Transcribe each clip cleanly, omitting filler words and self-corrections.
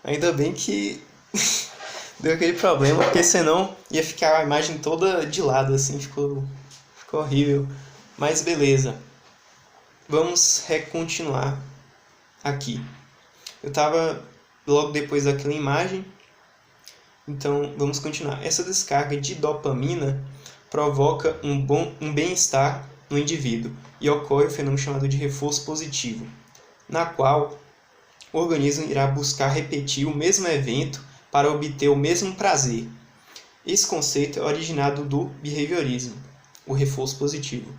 Ainda bem que deu aquele problema, porque senão ia ficar a imagem toda de lado, assim, ficou horrível. Mas beleza, vamos continuar aqui. Eu estava logo depois daquela imagem, então vamos continuar. Essa descarga de dopamina provoca um bem-estar no indivíduo e ocorre o fenômeno chamado de reforço positivo, na qual o organismo irá buscar repetir o mesmo evento para obter o mesmo prazer. Esse conceito é originado do behaviorismo, o reforço positivo.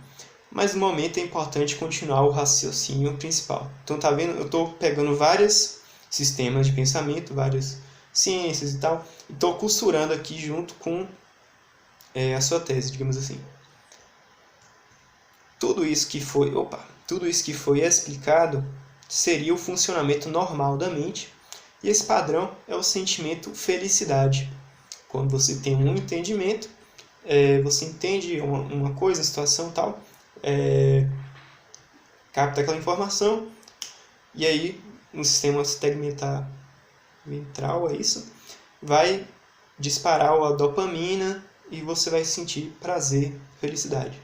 Mas no momento é importante continuar o raciocínio principal. Então tá vendo? Eu estou pegando vários sistemas de pensamento, várias ciências e tal, e estou costurando aqui junto com a sua tese, digamos assim. Tudo isso que foi explicado seria o funcionamento normal da mente, e esse padrão é o sentimento felicidade. Quando você tem um entendimento, você entende uma coisa, a situação tal, capta aquela informação, e aí no sistema tegmental ventral, é isso, vai disparar a dopamina e você vai sentir prazer, felicidade.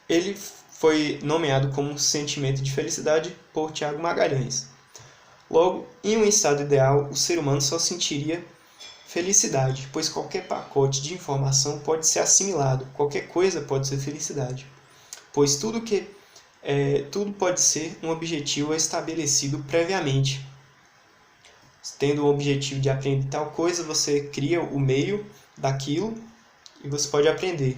Ele foi nomeado como sentimento de felicidade por Tiago Magalhães. Logo, em um estado ideal, o ser humano só sentiria felicidade, pois qualquer pacote de informação pode ser assimilado, qualquer coisa pode ser felicidade, pois tudo pode ser um objetivo estabelecido previamente. Tendo o objetivo de aprender tal coisa, você cria o meio daquilo e você pode aprender.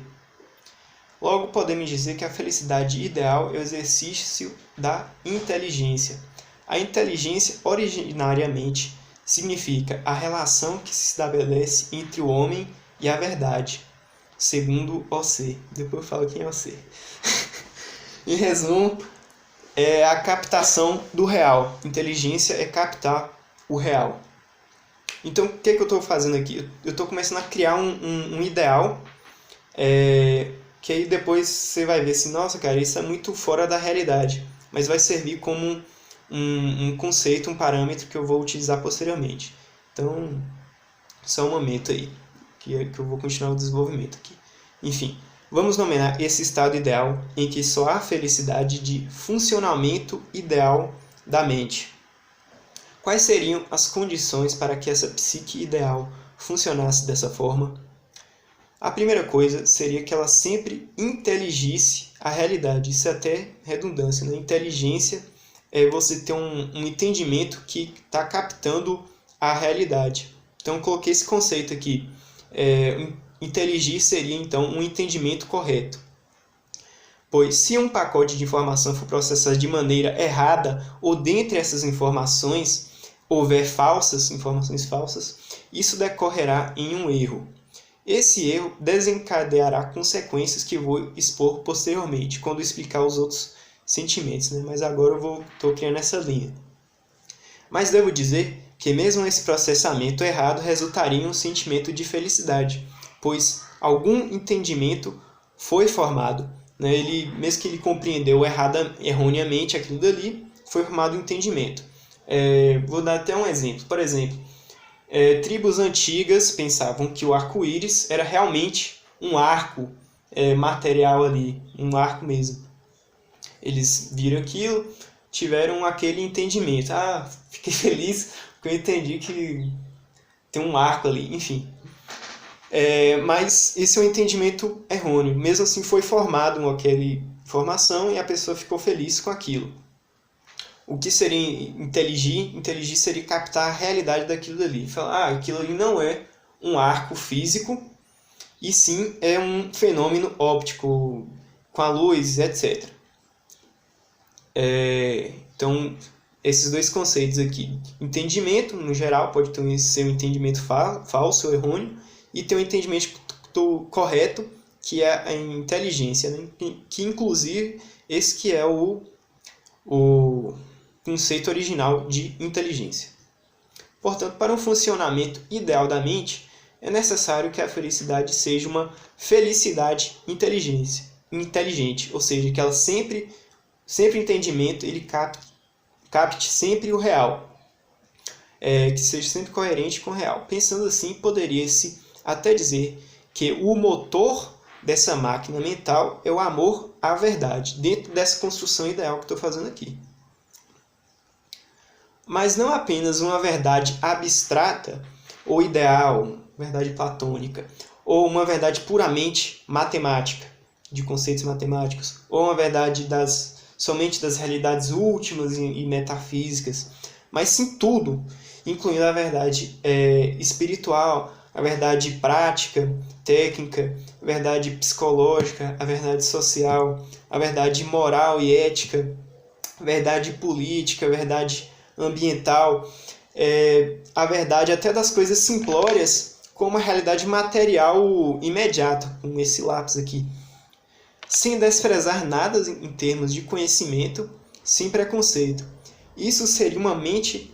Logo, podemos dizer que a felicidade ideal é o exercício da inteligência. A inteligência, originariamente, significa a relação que se estabelece entre o homem e a verdade, segundo Ocê. Depois eu falo quem é Ocê. Em resumo, é a captação do real. Inteligência é captar o real. Então, o que eu estou fazendo aqui? Eu estou começando a criar um ideal, que aí depois você vai ver assim, nossa, cara, isso é muito fora da realidade, mas vai servir como um conceito, um parâmetro que eu vou utilizar posteriormente. Então, só um momento aí, que eu vou continuar o desenvolvimento aqui. Enfim, vamos nomear esse estado ideal em que só há felicidade de funcionamento ideal da mente. Quais seriam as condições para que essa psique ideal funcionasse dessa forma? A primeira coisa seria que ela sempre inteligisse a realidade. Isso é até redundância, né? Inteligência é você ter um entendimento que está captando a realidade. Então, eu coloquei esse conceito aqui. Inteligir seria, então, um entendimento correto. Pois, se um pacote de informação for processado de maneira errada, ou dentre essas informações houver informações falsas, isso decorrerá em um erro. Esse erro desencadeará consequências que eu vou expor posteriormente, quando explicar os outros sentimentos, né? Mas agora eu estou criando essa linha. Mas devo dizer que mesmo esse processamento errado resultaria em um sentimento de felicidade, pois algum entendimento foi formado, né? Mesmo que ele compreendeu erroneamente aquilo dali, foi formado um entendimento. Vou dar até um exemplo. Por exemplo, tribos antigas pensavam que o arco-íris era realmente um arco material ali, um arco mesmo. Eles viram aquilo, tiveram aquele entendimento. Ah, fiquei feliz porque eu entendi que tem um arco ali, enfim. Mas esse é um entendimento errôneo. Mesmo assim foi formado aquela informação e a pessoa ficou feliz com aquilo. O que seria inteligir? Inteligir seria captar a realidade daquilo ali. Falar, aquilo ali não é um arco físico, e sim é um fenômeno óptico, com a luz, etc. Então, esses dois conceitos aqui. Entendimento, no geral, pode ser um entendimento falso ou errôneo, e ter um entendimento correto, que é a inteligência, né? Que inclusive esse que é o conceito original de inteligência. Portanto, para um funcionamento ideal da mente, é necessário que a felicidade seja uma felicidade inteligente, ou seja, que ela sempre entendimento, ele capte sempre o real. que seja sempre coerente com o real. Pensando assim, poderia-se até dizer que o motor dessa máquina mental é o amor à verdade, dentro dessa construção ideal que estou fazendo aqui. Mas não apenas uma verdade abstrata ou ideal, verdade platônica, ou uma verdade puramente matemática, de conceitos matemáticos, ou uma verdade somente das realidades últimas e metafísicas, mas sim tudo, incluindo a verdade espiritual, a verdade prática, técnica, a verdade psicológica, a verdade social, a verdade moral e ética, a verdade política, a verdade ambiental, a verdade até das coisas simplórias, como a realidade material imediata, com esse lápis aqui. Sem desprezar nada em termos de conhecimento, sem preconceito. Isso seria uma mente,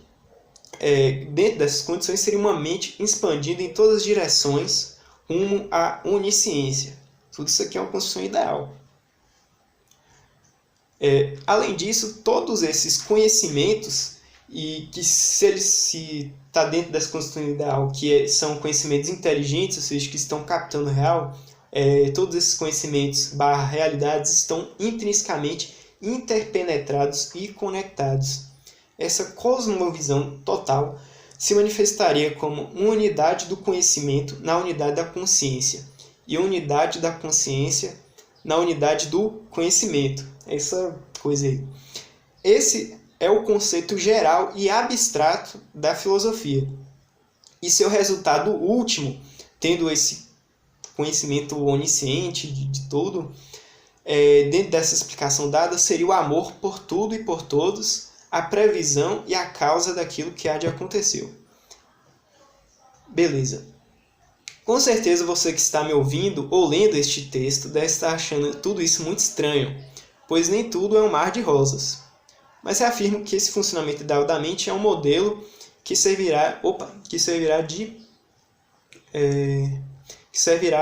dentro dessas condições, seria uma mente expandida em todas as direções, rumo à onisciência. Tudo isso aqui é uma construção ideal. Além disso, todos esses conhecimentos, e que se ele está dentro dessa construção ideal, que são conhecimentos inteligentes, ou seja, que estão captando o real, todos esses conhecimentos / realidades estão intrinsecamente interpenetrados e conectados. Essa cosmovisão total se manifestaria como uma unidade do conhecimento na unidade da consciência e a unidade da consciência na unidade do conhecimento. Essa coisa aí. Esse é o conceito geral e abstrato da filosofia. E seu resultado último, tendo esse conhecimento onisciente de tudo, dentro dessa explicação dada, seria o amor por tudo e por todos, a previsão e a causa daquilo que há de acontecer. Beleza. Com certeza você que está me ouvindo ou lendo este texto deve estar achando tudo isso muito estranho, pois nem tudo é um mar de rosas. Mas reafirmo que esse funcionamento ideal da mente é um modelo que servirá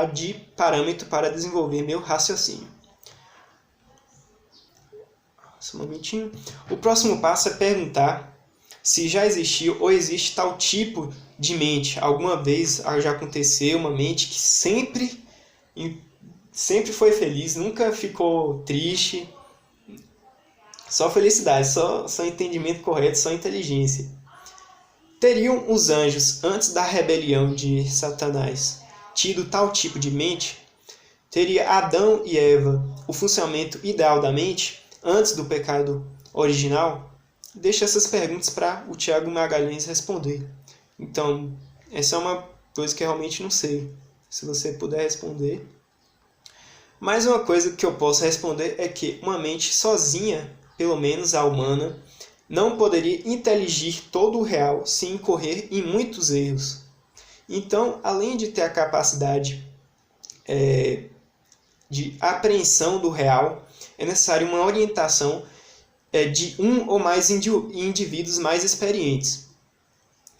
de parâmetro para desenvolver meu raciocínio. Só um momentinho. O próximo passo é perguntar se já existiu ou existe tal tipo de mente. Alguma vez já aconteceu uma mente que sempre foi feliz, nunca ficou triste. Só felicidade, só entendimento correto, só inteligência. Teriam os anjos, antes da rebelião de Satanás, tido tal tipo de mente? Teria Adão e Eva o funcionamento ideal da mente antes do pecado original? Deixo essas perguntas para o Tiago Magalhães responder. Então, essa é uma coisa que eu realmente não sei. Se você puder responder. Mais uma coisa que eu posso responder é que uma mente sozinha, pelo menos a humana, não poderia inteligir todo o real sem incorrer em muitos erros. Então, além de ter a capacidade de apreensão do real, é necessário uma orientação de um ou mais indivíduos mais experientes.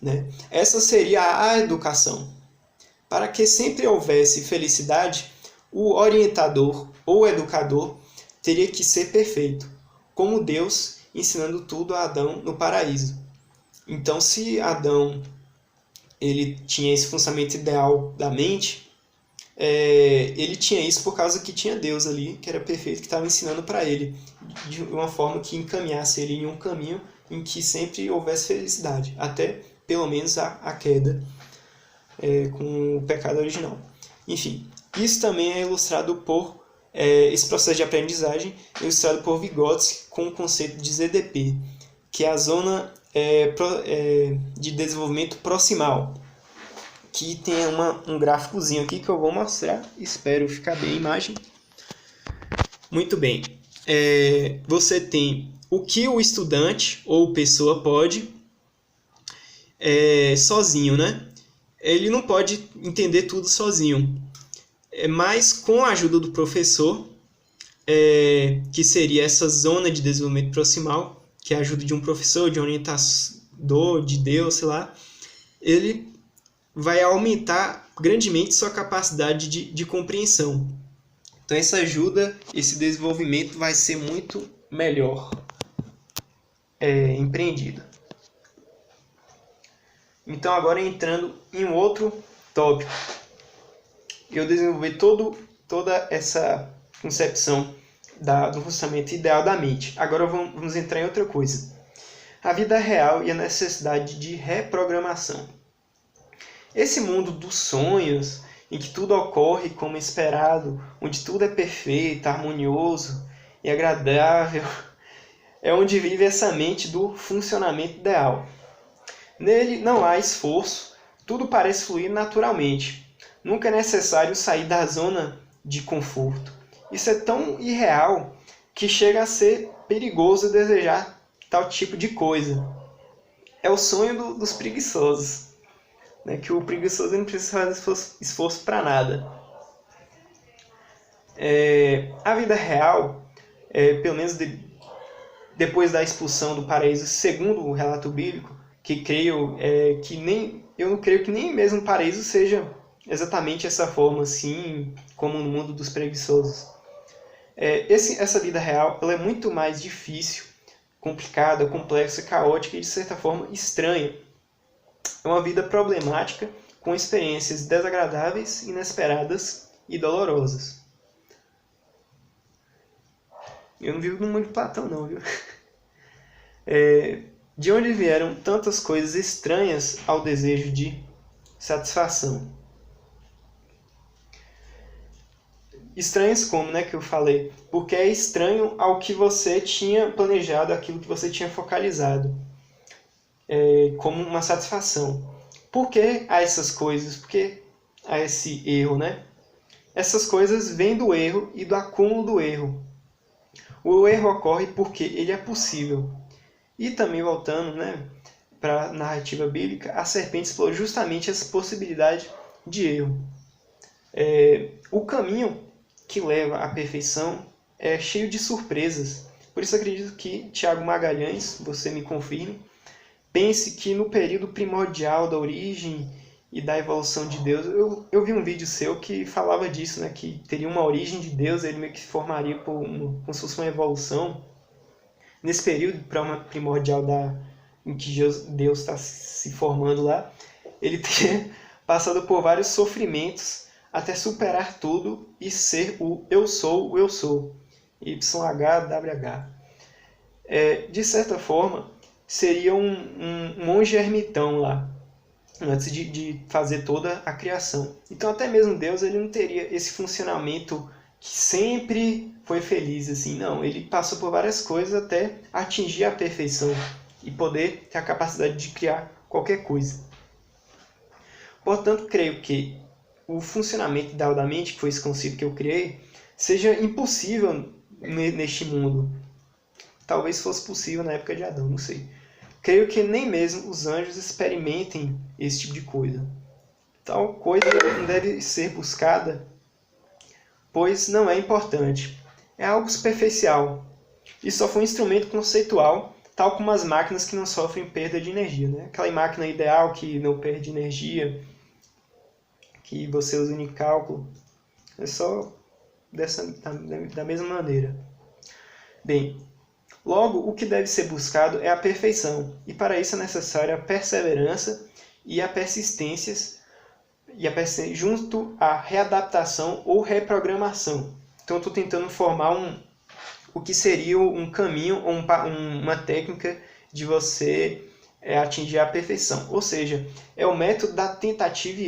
Né? Essa seria a educação. Para que sempre houvesse felicidade, o orientador ou educador teria que ser perfeito, como Deus ensinando tudo a Adão no paraíso. Então, se Adão ele tinha esse funcionamento ideal da mente, ele tinha isso por causa que tinha Deus ali, que era perfeito, que estava ensinando para ele, de uma forma que encaminhasse ele em um caminho em que sempre houvesse felicidade, até pelo menos a queda com o pecado original. Enfim, isso também é ilustrado por esse processo de aprendizagem, ilustrado por Vygotsky com o conceito de ZDP, que é a zona de desenvolvimento proximal, que tem um gráficozinho aqui que eu vou mostrar, espero ficar bem a imagem. Muito bem, você tem o que o estudante ou pessoa pode sozinho, né? Ele não pode entender tudo sozinho, mas com a ajuda do professor, que seria essa zona de desenvolvimento proximal, que é a ajuda de um professor, de um orientador, de Deus, sei lá, ele vai aumentar grandemente sua capacidade de compreensão. Então essa ajuda, esse desenvolvimento vai ser muito melhor empreendido. Então, agora entrando em um outro tópico, eu desenvolvi toda essa concepção do funcionamento ideal da mente. Agora vamos entrar em outra coisa. A vida real e a necessidade de reprogramação. Esse mundo dos sonhos, em que tudo ocorre como esperado, onde tudo é perfeito, harmonioso e agradável, é onde vive essa mente do funcionamento ideal. Nele não há esforço, tudo parece fluir naturalmente. Nunca é necessário sair da zona de conforto. Isso é tão irreal que chega a ser perigoso desejar tal tipo de coisa. É o sonho dos preguiçosos, né? Que o preguiçoso não precisa fazer esforço para nada. A vida real, pelo menos depois da expulsão do paraíso, segundo o relato bíblico, que creio eu não creio que nem mesmo o paraíso seja exatamente essa forma, assim, como no mundo dos preguiçosos. Essa vida real ela é muito mais difícil, complicada, complexa, caótica e, de certa forma, estranha. É uma vida problemática, com experiências desagradáveis, inesperadas e dolorosas. Eu não vivo no mundo de Platão, não, viu? De onde vieram tantas coisas estranhas ao desejo de satisfação? Estranhas como, né, que eu falei? Porque é estranho ao que você tinha planejado, aquilo que você tinha focalizado, como uma satisfação. Por que há essas coisas? Por que há esse erro, né? Essas coisas vêm do erro e do acúmulo do erro. O erro ocorre porque ele é possível. E também voltando, né, para a narrativa bíblica, a serpente explorou justamente essa possibilidade de erro. O caminho que leva à perfeição é cheio de surpresas. Por isso acredito que Tiago Magalhães, você me confirme, pense que no período primordial da origem e da evolução de Deus, eu vi um vídeo seu que falava disso, né, que teria uma origem de Deus, ele meio que formaria como se fosse uma evolução. Nesse período primordial em que Deus está se formando lá, ele teria passado por vários sofrimentos até superar tudo e ser o eu sou, YHWH. De certa forma, seria um monge ermitão lá, antes de fazer toda a criação. Então, até mesmo Deus ele não teria esse funcionamento que sempre foi feliz, assim, não. Ele passou por várias coisas até atingir a perfeição e poder ter a capacidade de criar qualquer coisa. Portanto, creio que o funcionamento ideal da mente, que foi esse conceito que eu criei, seja impossível neste mundo. Talvez fosse possível na época de Adão, não sei. Creio que nem mesmo os anjos experimentem esse tipo de coisa. Tal coisa não deve ser buscada, pois não é importante. É algo superficial. E só foi um instrumento conceitual, tal como as máquinas que não sofrem perda de energia, né? Aquela máquina ideal que não perde energia, que você usa em cálculo, é só da mesma maneira. Bem, logo, o que deve ser buscado é a perfeição, e para isso é necessária a perseverança e a persistência, junto à readaptação ou reprogramação. Então, eu estou tentando formar o que seria um caminho ou uma técnica de você atingir a perfeição. Ou seja, é o método da tentativa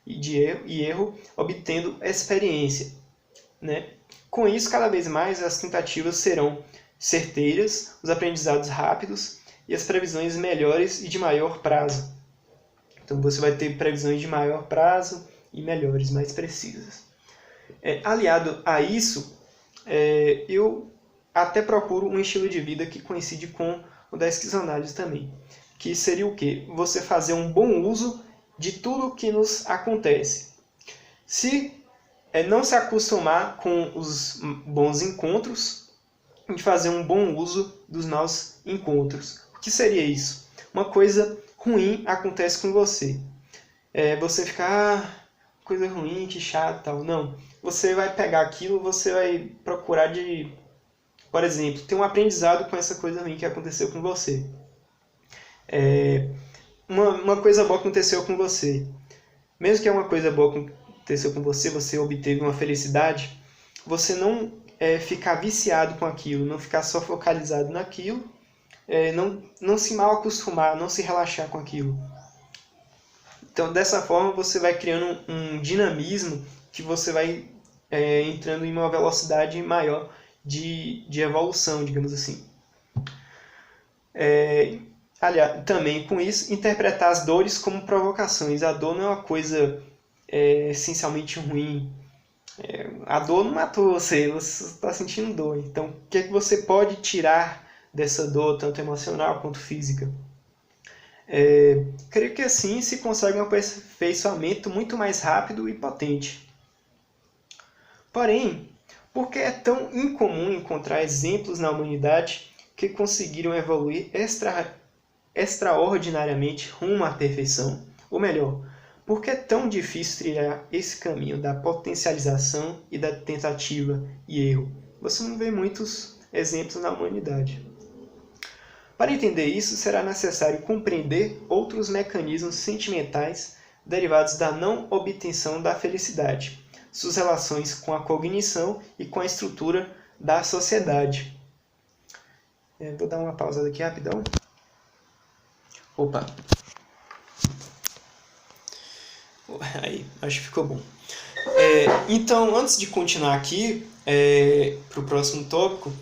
e erro, obtendo experiência, né? Com isso, cada vez mais as tentativas serão certeiras, os aprendizados rápidos e as previsões melhores e de maior prazo. Então você vai ter previsões de maior prazo e melhores, mais precisas. Aliado a isso, eu até procuro um estilo de vida que coincide com o da esquizoanálise também. Que seria o quê? Você fazer um bom uso de tudo o que nos acontece. Se não se acostumar com os bons encontros, de fazer um bom uso dos maus encontros. O que seria isso? Uma coisa ruim acontece com você. Você fica, coisa ruim, que chato, tal. Não. Você vai pegar aquilo, você vai procurar por exemplo, ter um aprendizado com essa coisa ruim que aconteceu com você. uma coisa boa aconteceu com você. Mesmo que uma coisa boa aconteceu com você, você obteve uma felicidade, você não ficar viciado com aquilo, não ficar só focalizado naquilo, não se mal acostumar, não se relaxar com aquilo. Então, dessa forma, você vai criando um dinamismo que você vai entrando em uma velocidade maior de evolução, digamos assim. Aliás, também com isso, interpretar as dores como provocações. A dor não é uma coisa essencialmente ruim. A dor não matou você está sentindo dor. Então, o que é que você pode tirar dessa dor, tanto emocional quanto física? Creio que assim se consegue um aperfeiçoamento muito mais rápido e potente. Porém, por que é tão incomum encontrar exemplos na humanidade que conseguiram evoluir extraordinariamente rumo à perfeição? Ou melhor, por que é tão difícil trilhar esse caminho da potencialização e da tentativa e erro? Você não vê muitos exemplos na humanidade. Para entender isso, será necessário compreender outros mecanismos sentimentais derivados da não obtenção da felicidade, suas relações com a cognição e com a estrutura da sociedade. Vou dar uma pausa aqui rapidão. Opa! Aí, acho que ficou bom. Então, antes de continuar aqui para o próximo tópico,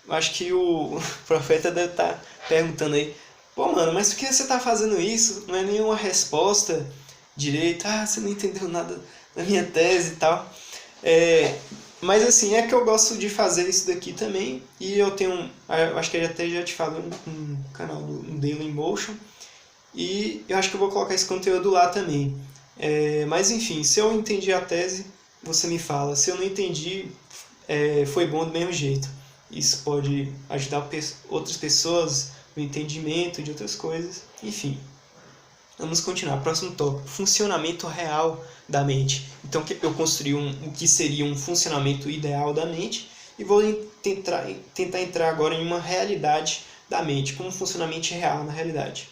acho que o profeta deve estar perguntando aí: pô, mano, mas por que você está fazendo isso? Não é nenhuma resposta direita. Você não entendeu nada da minha tese e tal. Mas assim, é que eu gosto de fazer isso daqui também. E eu tenho, acho que eu até já te falei, um canal do Dailymotion. E eu acho que eu vou colocar esse conteúdo lá também. Mas enfim, se eu entendi a tese, você me fala. Se eu não entendi, foi bom do mesmo jeito. Isso pode ajudar outras pessoas no entendimento de outras coisas. Enfim, vamos continuar. Próximo tópico: funcionamento real da mente. Então eu construí o que seria um funcionamento ideal da mente e vou tentar entrar agora em uma realidade da mente, como um funcionamento real na realidade.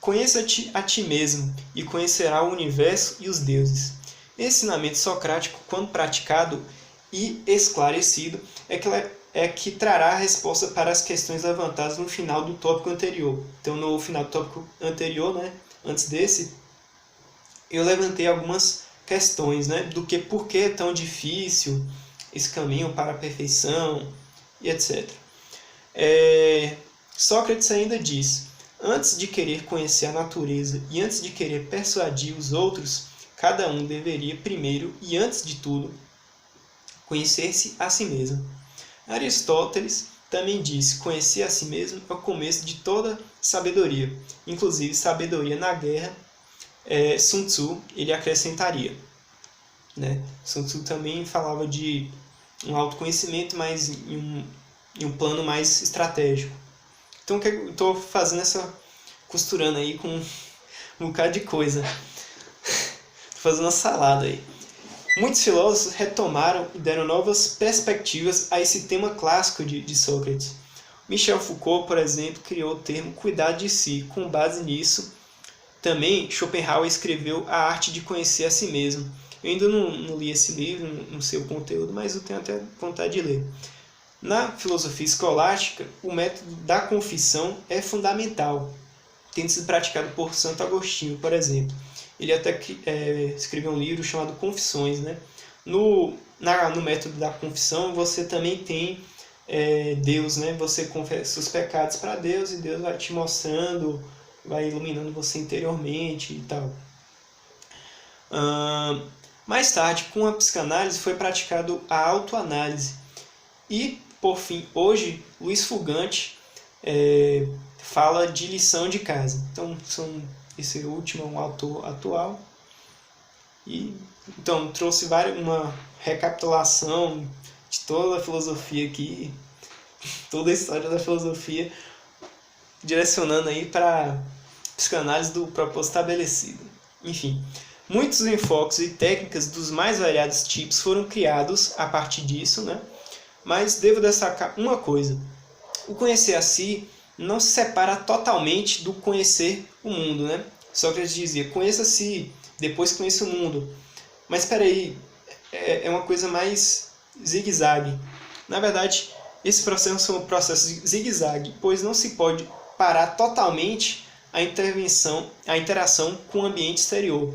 Conheça-te a ti mesmo e conhecerá o universo e os deuses. Ensinamento socrático, quando praticado e esclarecido, é que trará a resposta para as questões levantadas no final do tópico anterior. Então, no final do tópico anterior, antes desse, eu levantei algumas questões, do que por que é tão difícil esse caminho para a perfeição e etc. Sócrates ainda diz: antes de querer conhecer a natureza e antes de querer persuadir os outros, cada um deveria primeiro e antes de tudo conhecer-se a si mesmo. Aristóteles também disse: conhecer a si mesmo é o começo de toda sabedoria, inclusive sabedoria na guerra. Sun Tzu ele acrescentaria. Sun Tzu também falava de um autoconhecimento, mas em um plano mais estratégico. Então eu estou fazendo costurando aí com um bocado de coisa. Estou fazendo uma salada aí. Muitos filósofos retomaram e deram novas perspectivas a esse tema clássico de Sócrates. Michel Foucault, por exemplo, criou o termo cuidar de si. Com base nisso, também Schopenhauer escreveu A Arte de Conhecer a Si Mesmo. Eu ainda não li esse livro, não sei o conteúdo, mas eu tenho até vontade de ler. Na filosofia escolástica, o método da confissão é fundamental, tendo sido praticado por Santo Agostinho, por exemplo. Ele até escreveu um livro chamado Confissões. No método da confissão, você também tem Deus. Você confessa os pecados para Deus e Deus vai te mostrando, vai iluminando você interiormente e tal. Mais tarde, com a psicanálise, foi praticado a autoanálise. E, por fim, hoje, Luiz Fugante fala de lição de casa. Então, esse último é um autor atual. Então, trouxe uma recapitulação de toda a filosofia aqui, toda a história da filosofia, direcionando aí para a psicanálise do propósito estabelecido. Enfim, muitos enfoques e técnicas dos mais variados tipos foram criados a partir disso, mas devo destacar uma coisa: o conhecer a si não se separa totalmente do conhecer o mundo, né? Sócrates dizia, conheça-se, depois conheça o mundo. Mas espera aí, é uma coisa mais zigue-zague. Na verdade, esse processo é um processo zigue-zague, pois não se pode parar totalmente a interação com o ambiente exterior.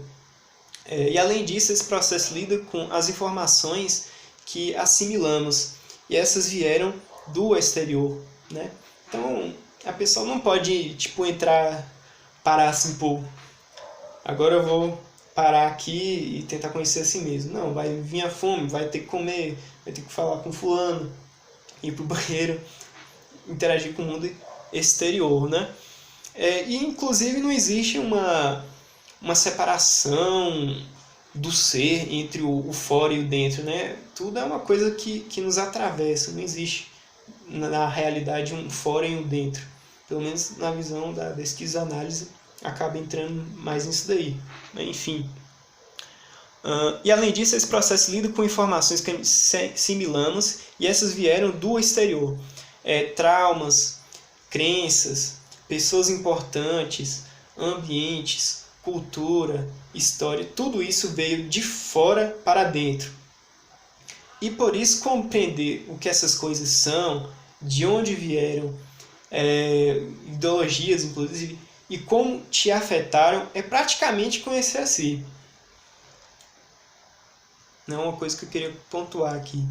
E além disso, esse processo lida com as informações que assimilamos, e essas vieram do exterior, né? Então, a pessoa não pode, parar assim, pô, agora eu vou parar aqui e tentar conhecer a si mesmo. Não, vai vir a fome, vai ter que comer, vai ter que falar com fulano, ir pro banheiro, interagir com o mundo exterior, né? E inclusive não existe uma separação do ser entre o fora e o dentro, né? Tudo é uma coisa que nos atravessa, não existe na realidade um fora e um dentro. Pelo menos na visão da esquizoanálise acaba entrando mais nisso daí. Enfim. E além disso, esse processo lida com informações que assimilamos e essas vieram do exterior. Traumas, crenças, pessoas importantes, ambientes, cultura, história, tudo isso veio de fora para dentro. E por isso compreender o que essas coisas são, de onde vieram, ideologias inclusive, e como te afetaram, é praticamente conhecer a si. Não é uma coisa que eu queria pontuar aqui.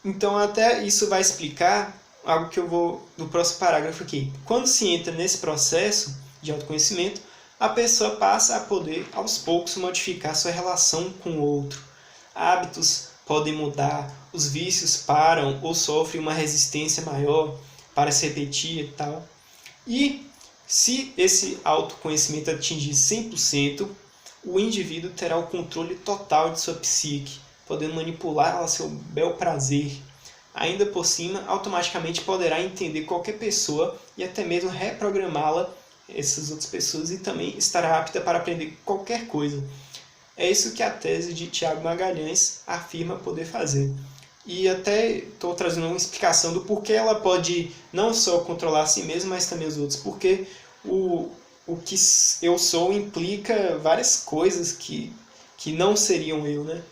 Então até isso vai explicar algo que eu vou no próximo parágrafo aqui. Quando se entra nesse processo de autoconhecimento, a pessoa passa a poder, aos poucos, modificar sua relação com o outro. Hábitos podem mudar, os vícios param ou sofrem uma resistência maior para se repetir e tal. E se esse autoconhecimento atingir 100%, o indivíduo terá o controle total de sua psique, podendo manipulá-la a seu bel prazer. Ainda por cima, automaticamente poderá entender qualquer pessoa e até mesmo reprogramá-la, essas outras pessoas, e também estará apta para aprender qualquer coisa. É isso que a tese de Tiago Magalhães afirma poder fazer. E até estou trazendo uma explicação do porquê ela pode não só controlar a si mesma, mas também os outros. Porque o que eu sou implica várias coisas que não seriam eu, né?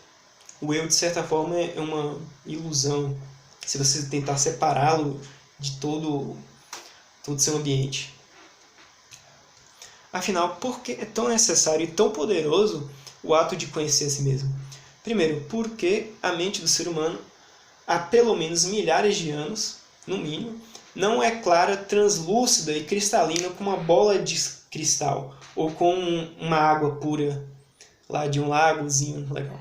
O eu, de certa forma, é uma ilusão, se você tentar separá-lo de todo o seu ambiente. Afinal, por que é tão necessário e tão poderoso o ato de conhecer a si mesmo? Primeiro, porque a mente do ser humano, há pelo menos milhares de anos, no mínimo, não é clara, translúcida e cristalina como uma bola de cristal, ou com uma água pura, lá de um lagozinho legal.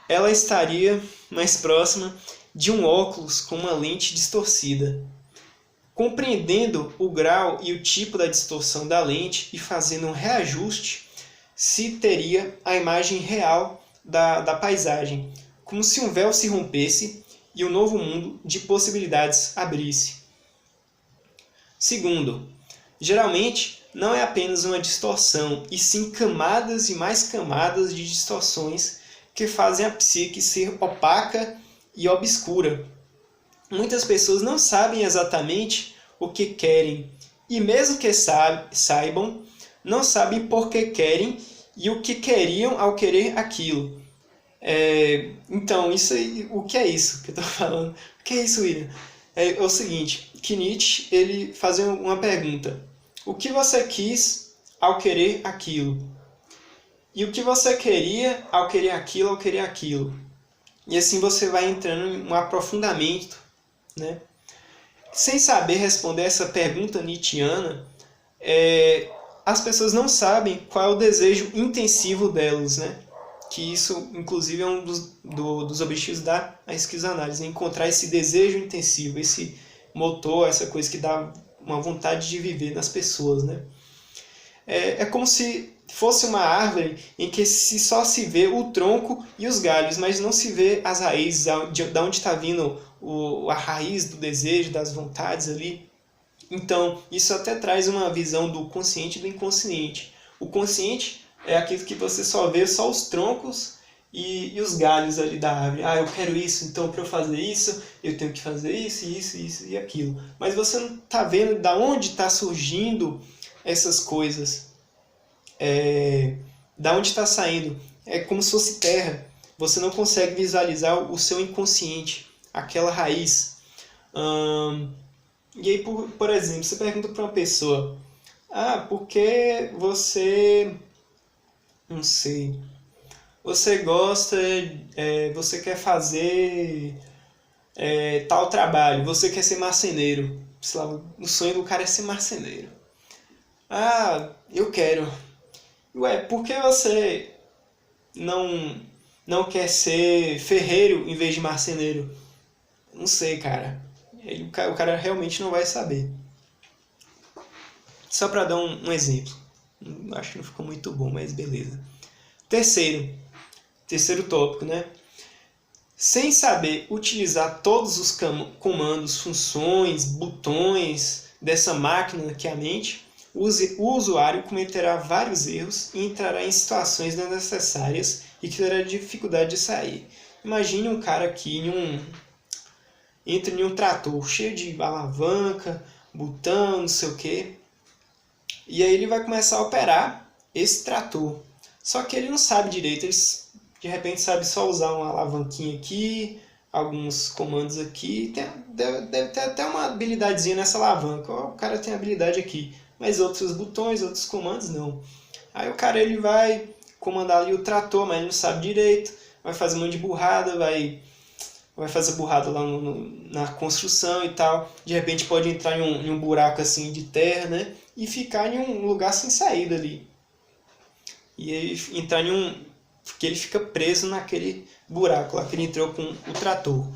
Ela estaria mais próxima de um óculos com uma lente distorcida. Compreendendo o grau e o tipo da distorção da lente e fazendo um reajuste, se teria a imagem real da paisagem, como se um véu se rompesse e um novo mundo de possibilidades abrisse. Segundo, geralmente não é apenas uma distorção, e sim camadas e mais camadas de distorções que fazem a psique ser opaca e obscura. Muitas pessoas não sabem exatamente o que querem, e mesmo que saibam, não sabem por que querem e o que queriam ao querer aquilo. Então, isso aí, o que é isso que eu estou falando? O que é isso, William? É o seguinte, que Nietzsche ele fazia uma pergunta. O que você quis ao querer aquilo? E o que você queria ao querer aquilo, ao querer aquilo? E assim você vai entrando em um aprofundamento, né? Sem saber responder essa pergunta nietzschiana, as pessoas não sabem qual é o desejo intensivo delas, né? Que isso, inclusive, é um dos objetivos da esquizoanálise, né? Encontrar esse desejo intensivo, esse motor, essa coisa que dá uma vontade de viver nas pessoas, né? É como se fosse uma árvore em que só se vê o tronco e os galhos, mas não se vê as raízes, de onde está vindo a raiz do desejo, das vontades ali. Então, isso até traz uma visão do consciente e do inconsciente. O consciente é aquilo que você só vê só os troncos e os galhos ali da árvore. Ah, eu quero isso, então para eu fazer isso, eu tenho que fazer isso e aquilo. Mas você não está vendo da onde está surgindo essas coisas. Da onde está saindo. É como se fosse terra. Você não consegue visualizar o seu inconsciente, aquela raiz. E aí, por exemplo, você pergunta para uma pessoa: ah, por que você... Não sei. Você gosta... você quer fazer tal trabalho. Você quer ser marceneiro. Sei lá, o sonho do cara é ser marceneiro. Ah, eu quero. Ué, por que você não, não quer ser ferreiro em vez de marceneiro? Não sei, cara. O cara realmente não vai saber. Só para dar um exemplo. Acho que não ficou muito bom, mas beleza. Terceiro tópico, né? Sem saber utilizar todos os comandos, funções, botões dessa máquina que é a mente, o usuário cometerá vários erros e entrará em situações desnecessárias e que terá dificuldade de sair. Imagine um cara aqui entra em um trator cheio de alavanca, botão, não sei o que, e aí ele vai começar a operar esse trator. Só que ele não sabe direito, ele de repente sabe só usar uma alavanquinha aqui, alguns comandos aqui, deve ter até uma habilidadezinha nessa alavanca. O cara tem habilidade aqui, mas outros botões, outros comandos não. Aí o cara ele vai comandar ali o trator, mas ele não sabe direito, vai fazer um monte de burrada, vai fazer burrada lá na construção e tal. De repente pode entrar em um buraco assim de terra, né? E ficar em um lugar sem saída ali. E aí entrar porque ele fica preso naquele buraco lá que ele entrou com o trator.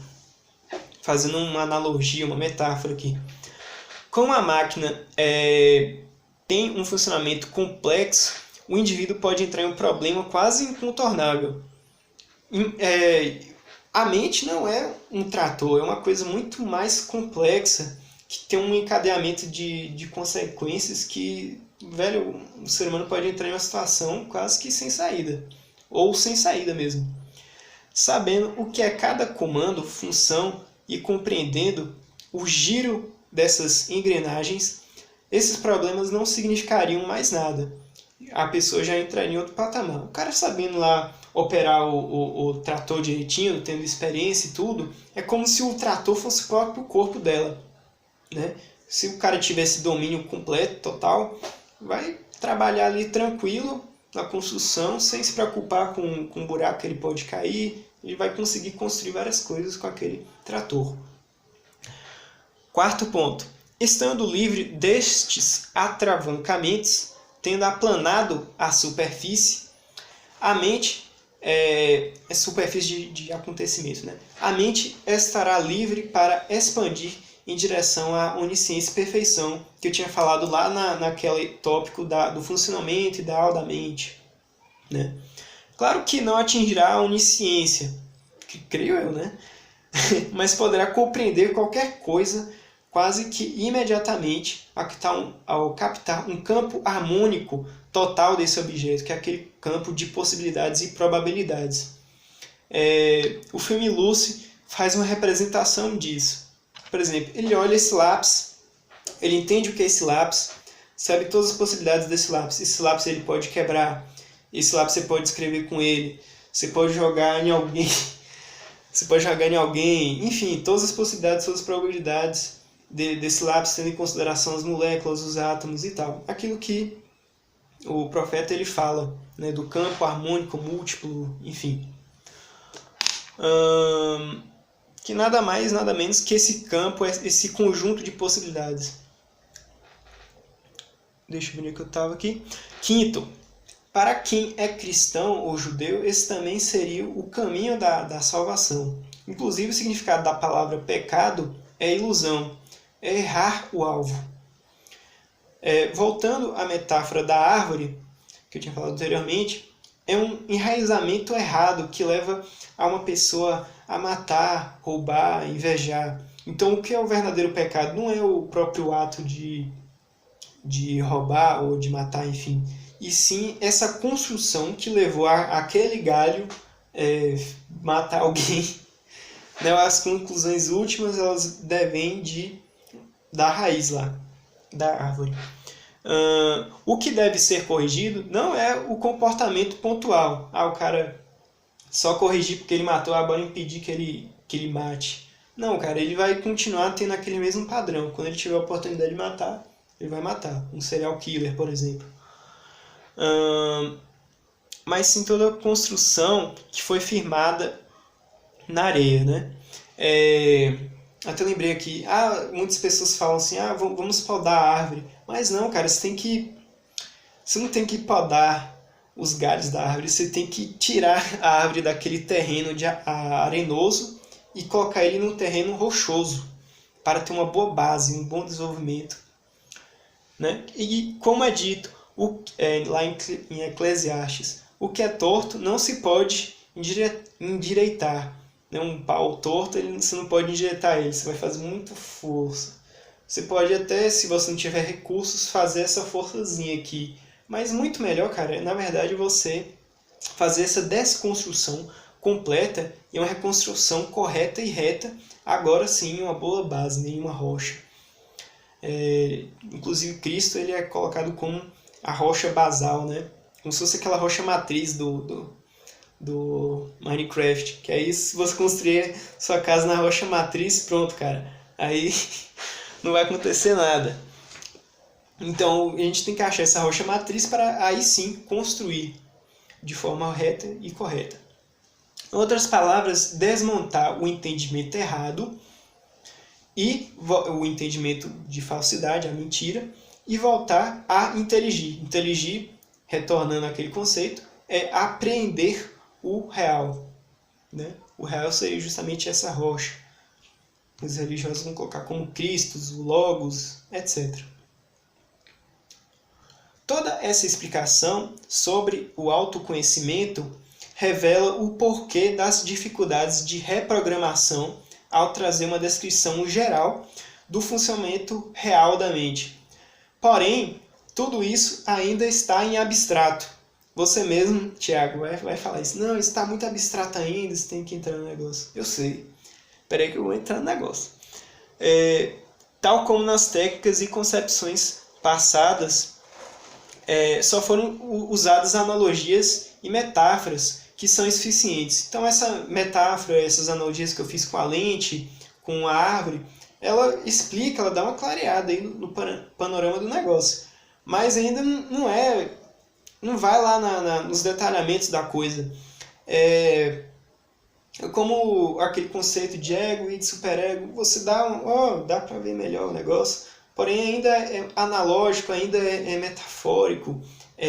Fazendo uma analogia, uma metáfora aqui. Como a máquina tem um funcionamento complexo, o indivíduo pode entrar em um problema quase incontornável. A mente não é um trator, é uma coisa muito mais complexa, que tem um encadeamento de consequências que, velho, o ser humano pode entrar em uma situação quase que sem saída. Ou sem saída mesmo. Sabendo o que é cada comando, função e compreendendo o giro dessas engrenagens, esses problemas não significariam mais nada. A pessoa já entraria em outro patamar. O cara sabendo lá operar o trator direitinho, tendo experiência e tudo, é como se o trator fosse o próprio corpo dela. Né? Se o cara tivesse domínio completo, total, vai trabalhar ali tranquilo, na construção, sem se preocupar com o buraco que ele pode cair, ele vai conseguir construir várias coisas com aquele trator. Quarto ponto. Estando livre destes atravancamentos, tendo aplanado a superfície, a mente é superfície de acontecimento, né? A mente estará livre para expandir em direção à onisciência e perfeição, que eu tinha falado lá naquele tópico do funcionamento ideal da mente. Né? Claro que não atingirá a onisciência, que creio eu, né? Mas poderá compreender qualquer coisa quase que imediatamente ao captar um campo harmônico total desse objeto, que é aquele campo de possibilidades e probabilidades. O filme Lucy faz uma representação disso. Por exemplo, ele olha esse lápis, ele entende o que é esse lápis, sabe todas as possibilidades desse lápis. Esse lápis ele pode quebrar, esse lápis você pode escrever com ele, você pode jogar em alguém, enfim, todas as possibilidades, todas as probabilidades desse lápis, tendo em consideração as moléculas, os átomos e tal. Aquilo que o profeta ele fala, né, do campo harmônico, múltiplo, enfim. Que nada mais, nada menos que esse campo, esse conjunto de possibilidades. Deixa eu ver onde que eu estava aqui. Quinto, para quem é cristão ou judeu, esse também seria o caminho da salvação. Inclusive, o significado da palavra pecado é ilusão, é errar o alvo. Voltando à metáfora da árvore, que eu tinha falado anteriormente, é um enraizamento errado que leva a uma pessoa a matar, roubar, invejar. Então, o que é o verdadeiro pecado? Não é o próprio ato de roubar ou de matar, enfim. E sim essa construção que levou aquele galho matar alguém. Né? As conclusões últimas elas devêm da raiz lá, da árvore. O que deve ser corrigido não é o comportamento pontual. O cara só corrigir porque ele matou, agora impedir que ele mate. Não, cara, ele vai continuar tendo aquele mesmo padrão. Quando ele tiver a oportunidade de matar, ele vai matar. Um serial killer, por exemplo. Mas sim toda a construção que foi firmada na areia, né? Até lembrei aqui, muitas pessoas falam assim, vamos podar a árvore. Mas não, cara, você não tem que podar os galhos da árvore, você tem que tirar a árvore daquele terreno arenoso e colocar ele no terreno rochoso, para ter uma boa base, um bom desenvolvimento. Né? E como é dito lá em Eclesiastes, o que é torto não se pode endireitar. Um pau torto, você não pode endireitar ele, você vai fazer muita força. Você pode até, se você não tiver recursos, fazer essa forçazinha aqui. Mas muito melhor, cara, na verdade, você fazer essa desconstrução completa e uma reconstrução correta e reta, agora sim, uma boa base, em uma rocha. Inclusive, Cristo ele é colocado como a rocha basal, né? Como se fosse aquela rocha matriz do Minecraft, que aí se você construir sua casa na rocha matriz, pronto, cara, aí não vai acontecer nada. Então a gente tem que achar essa rocha matriz para aí sim construir de forma reta e correta. Em outras palavras, desmontar o entendimento errado e o entendimento de falsidade, a mentira, e voltar a inteligir. Inteligir, retornando àquele conceito, é apreender o real. Né? O real seria justamente essa rocha. Os religiosos vão colocar como Cristo, o Logos, etc. Toda essa explicação sobre o autoconhecimento revela o porquê das dificuldades de reprogramação ao trazer uma descrição geral do funcionamento real da mente. Porém, tudo isso ainda está em abstrato. Você mesmo, Tiago, vai falar isso. Não, isso está muito abstrato ainda, você tem que entrar no negócio. Eu sei. Espera aí que eu vou entrar no negócio. Tal como nas técnicas e concepções passadas, só foram usadas analogias e metáforas que são suficientes. Então essa metáfora, essas analogias que eu fiz com a lente, com a árvore, ela explica, ela dá uma clareada aí no panorama do negócio. Mas ainda não vai lá nos detalhamentos da coisa. Como aquele conceito de ego e de superego, você dá para ver melhor o negócio, porém ainda é analógico, ainda é metafórico,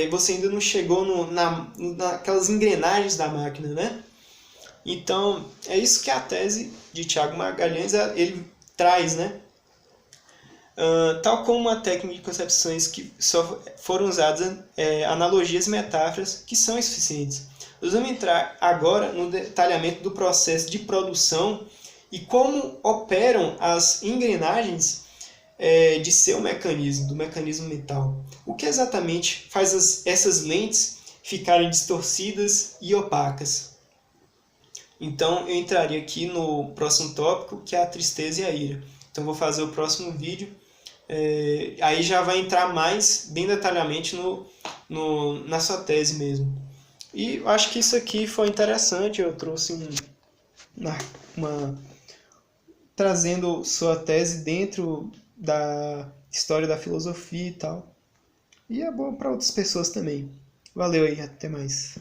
você ainda não chegou naquelas engrenagens da máquina, né? Então, é isso que a tese de Tiago Magalhães ele traz, né? Tal como uma técnica de concepções que só foram usadas analogias e metáforas que são insuficientes. Nós vamos entrar agora no detalhamento do processo de produção e como operam as engrenagens de seu mecanismo, do mecanismo mental. O que exatamente faz essas lentes ficarem distorcidas e opacas? Então, eu entraria aqui no próximo tópico, que é a tristeza e a ira. Então, vou fazer o próximo vídeo. Aí já vai entrar mais, bem detalhadamente, na sua tese mesmo. E eu acho que isso aqui foi interessante. Eu trouxe trazendo sua tese dentro da história da filosofia e tal. E é bom para outras pessoas também. Valeu aí, até mais.